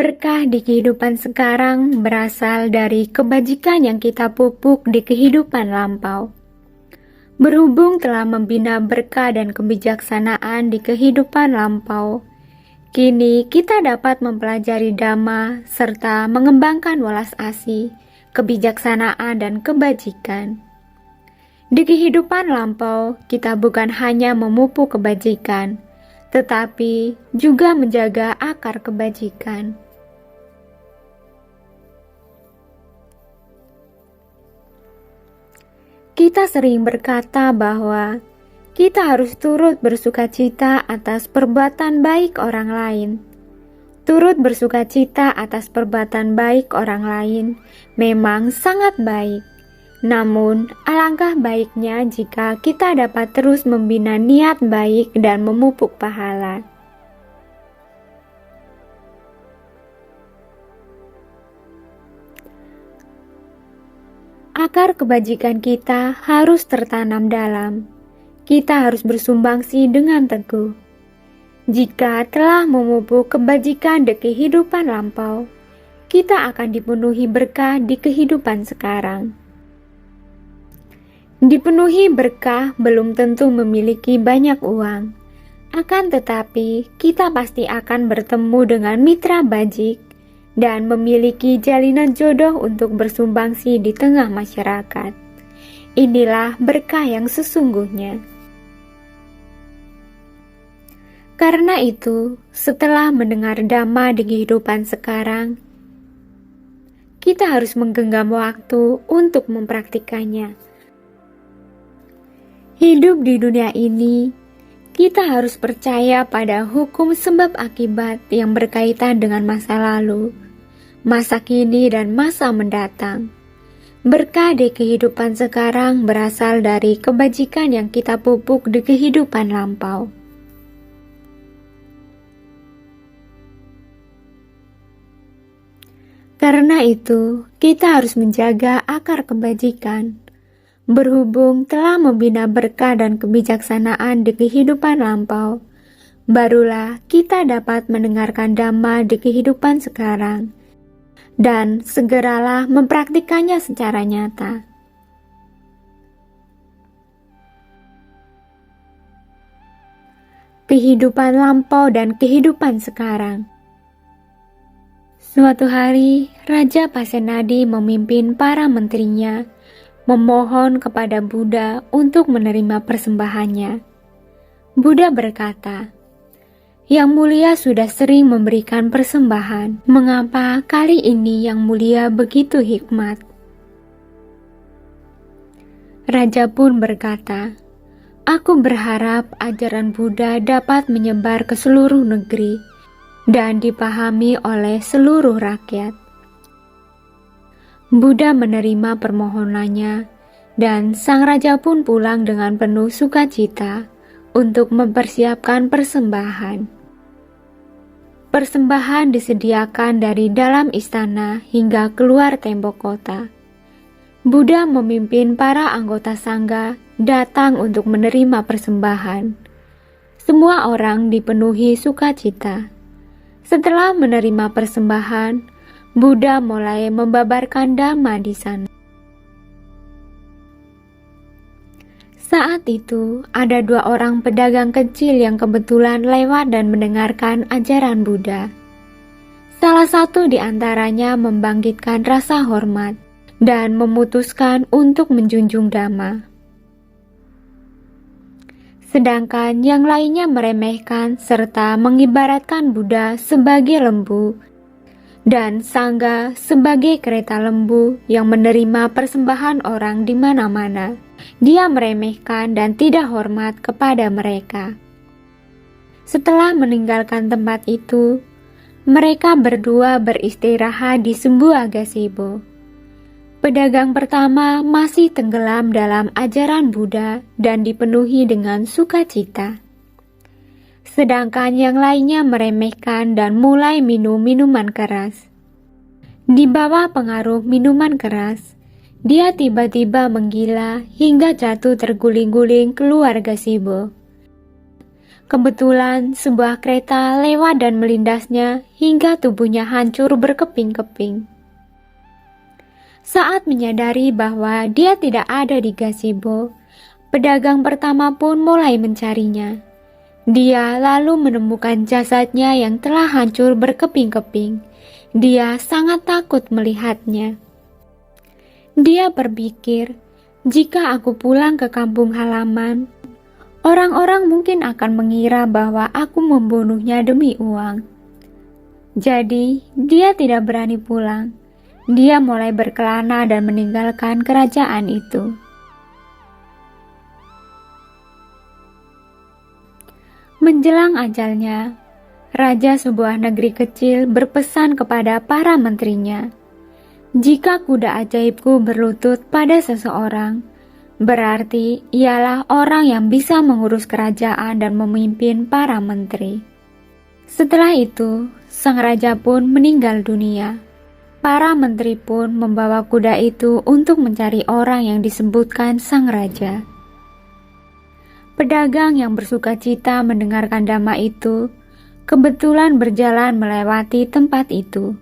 Berkah di kehidupan sekarang berasal dari kebajikan yang kita pupuk di kehidupan lampau. Berhubung telah membina berkah dan kebijaksanaan di kehidupan lampau, kini kita dapat mempelajari dhamma serta mengembangkan welas asih, kebijaksanaan dan kebajikan. Di kehidupan lampau, kita bukan hanya memupuk kebajikan, tetapi juga menjaga akar kebajikan. Kita sering berkata bahwa kita harus turut bersukacita atas perbuatan baik orang lain. Turut bersukacita atas perbuatan baik orang lain memang sangat baik. Namun, alangkah baiknya jika kita dapat terus membina niat baik dan memupuk pahala. Akar kebajikan kita harus tertanam dalam. Kita harus bersumbangsi dengan teguh. Jika telah memupuk kebajikan di kehidupan lampau, kita akan dipenuhi berkah di kehidupan sekarang. Dipenuhi berkah belum tentu memiliki banyak uang. Akan tetapi, kita pasti akan bertemu dengan mitra bajik dan memiliki jalinan jodoh untuk bersumbangsi di tengah masyarakat. Inilah berkah yang sesungguhnya. Karena itu, setelah mendengar dhamma di kehidupan sekarang, kita harus menggenggam waktu untuk mempraktikannya. Hidup di dunia ini, kita harus percaya pada hukum sebab akibat yang berkaitan dengan masa lalu, masa kini dan masa mendatang. Berkah di kehidupan sekarang berasal dari kebajikan yang kita pupuk di kehidupan lampau. Karena itu, kita harus menjaga akar kebajikan. Berhubung telah membina berkah dan kebijaksanaan di kehidupan lampau, barulah kita dapat mendengarkan dhamma di kehidupan sekarang, dan segeralah mempraktikannya secara nyata. Kehidupan lampau dan kehidupan sekarang. Suatu hari, Raja Pasenadi memimpin para menterinya memohon kepada Buddha untuk menerima persembahannya. Buddha berkata, "Yang mulia sudah sering memberikan persembahan. Mengapa kali ini Yang Mulia begitu hikmat?" Raja pun berkata, "Aku berharap ajaran Buddha dapat menyebar ke seluruh negeri dan dipahami oleh seluruh rakyat." Buddha menerima permohonannya, dan sang raja pun pulang dengan penuh sukacita untuk mempersiapkan persembahan. Persembahan disediakan dari dalam istana hingga keluar tembok kota. Buddha memimpin para anggota sangga datang untuk menerima persembahan. Semua orang dipenuhi sukacita. Setelah menerima persembahan, Buddha mulai membabarkan dhamma di sana. Saat itu, ada 2 orang pedagang kecil yang kebetulan lewat dan mendengarkan ajaran Buddha. Salah satu di antaranya membangkitkan rasa hormat dan memutuskan untuk menjunjung dhamma. Sedangkan yang lainnya meremehkan serta mengibaratkan Buddha sebagai lembu dan sangga sebagai kereta lembu yang menerima persembahan orang di mana-mana. Dia meremehkan dan tidak hormat kepada mereka. Setelah meninggalkan tempat itu, mereka berdua beristirahat di sebuah gazebo. Pedagang pertama masih tenggelam dalam ajaran Buddha dan dipenuhi dengan sukacita. Sedangkan yang lainnya meremehkan dan mulai minum minuman keras. Di bawah pengaruh minuman keras, dia tiba-tiba menggila hingga jatuh terguling-guling keluar gazebo. Kebetulan sebuah kereta lewat dan melindasnya hingga tubuhnya hancur berkeping-keping. Saat menyadari bahwa dia tidak ada di gazebo, pedagang pertama pun mulai mencarinya. Dia lalu menemukan jasadnya yang telah hancur berkeping-keping. Dia sangat takut melihatnya. Dia berpikir, jika aku pulang ke kampung halaman, orang-orang mungkin akan mengira bahwa aku membunuhnya demi uang. Jadi, dia tidak berani pulang. Dia mulai berkelana dan meninggalkan kerajaan itu. Menjelang ajalnya, raja sebuah negeri kecil berpesan kepada para menterinya, "Jika kuda ajaibku berlutut pada seseorang, berarti ialah orang yang bisa mengurus kerajaan dan memimpin para menteri." Setelah itu, sang raja pun meninggal dunia. Para menteri pun membawa kuda itu untuk mencari orang yang disebutkan sang raja. Pedagang yang bersukacita mendengarkan dhamma itu kebetulan berjalan melewati tempat itu.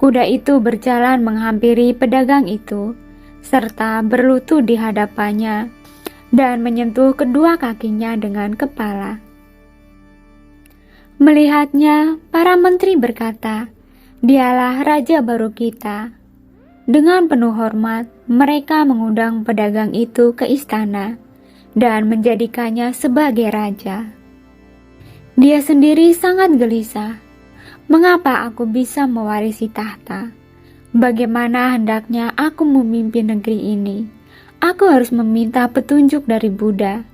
Kuda itu berjalan menghampiri pedagang itu, serta berlutut di hadapannya dan menyentuh kedua kakinya dengan kepala. Melihatnya, para menteri berkata, "Dialah raja baru kita." Dengan penuh hormat, mereka mengundang pedagang itu ke istana dan menjadikannya sebagai raja. Dia sendiri sangat gelisah. Mengapa aku bisa mewarisi tahta? Bagaimana hendaknya aku memimpin negeri ini? Aku harus meminta petunjuk dari Buddha.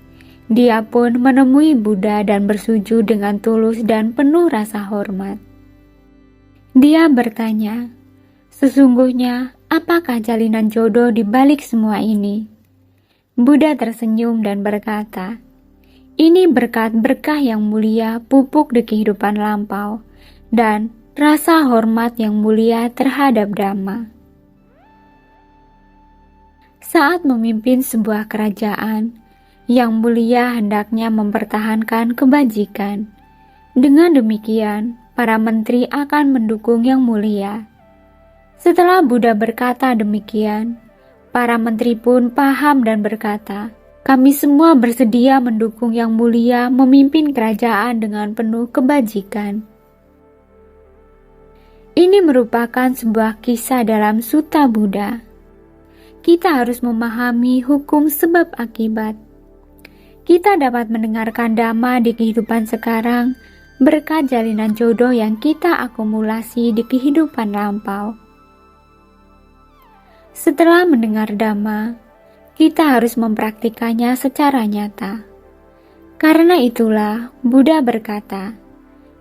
Dia pun menemui Buddha dan bersujud dengan tulus dan penuh rasa hormat. Dia bertanya, "Sesungguhnya, apakah jalinan jodoh di balik semua ini?" Buddha tersenyum dan berkata, "Ini berkat berkah yang mulia pupuk di kehidupan lampau dan rasa hormat yang mulia terhadap Dhamma." Saat memimpin sebuah kerajaan, yang mulia hendaknya mempertahankan kebajikan. Dengan demikian, para menteri akan mendukung yang mulia. Setelah Buddha berkata demikian, para menteri pun paham dan berkata, "Kami semua bersedia mendukung yang mulia memimpin kerajaan dengan penuh kebajikan." Ini merupakan sebuah kisah dalam Sutta Buddha. Kita harus memahami hukum sebab akibat. Kita dapat mendengarkan dhamma di kehidupan sekarang berkat jalinan jodoh yang kita akumulasi di kehidupan lampau. Setelah mendengar dhamma, kita harus mempraktikannya secara nyata. Karena itulah Buddha berkata,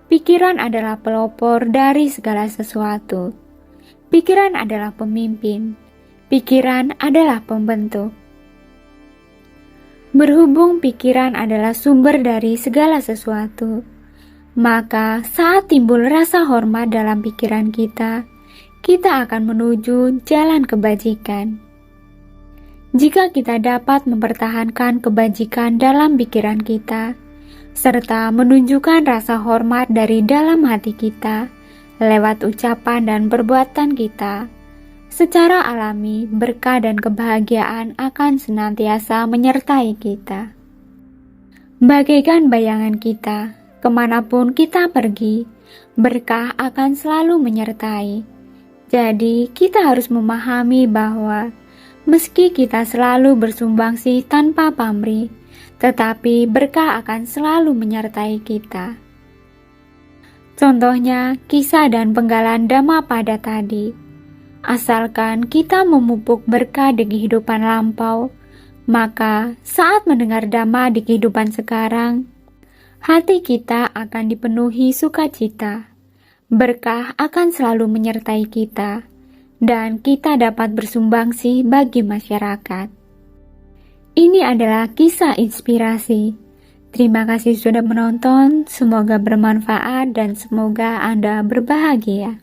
pikiran adalah pelopor dari segala sesuatu. Pikiran adalah pemimpin. Pikiran adalah pembentuk. Berhubung pikiran adalah sumber dari segala sesuatu, maka saat timbul rasa hormat dalam pikiran kita akan menuju jalan kebajikan. Jika kita dapat mempertahankan kebajikan dalam pikiran kita, serta menunjukkan rasa hormat dari dalam hati kita lewat ucapan dan perbuatan kita, secara alami berkah dan kebahagiaan akan senantiasa menyertai kita. Bagaikan bayangan kita, kemanapun kita pergi, berkah akan selalu menyertai. Jadi kita harus memahami bahwa meski kita selalu bersumbangsi tanpa pamrih, tetapi berkah akan selalu menyertai kita. Contohnya kisah dan penggalan Dhammapada tadi. Asalkan kita memupuk berkah di kehidupan lampau, maka saat mendengar dhamma di kehidupan sekarang, hati kita akan dipenuhi sukacita. Berkah akan selalu menyertai kita, dan kita dapat bersumbangsi bagi masyarakat. Ini adalah kisah inspirasi. Terima kasih sudah menonton, semoga bermanfaat dan semoga Anda berbahagia.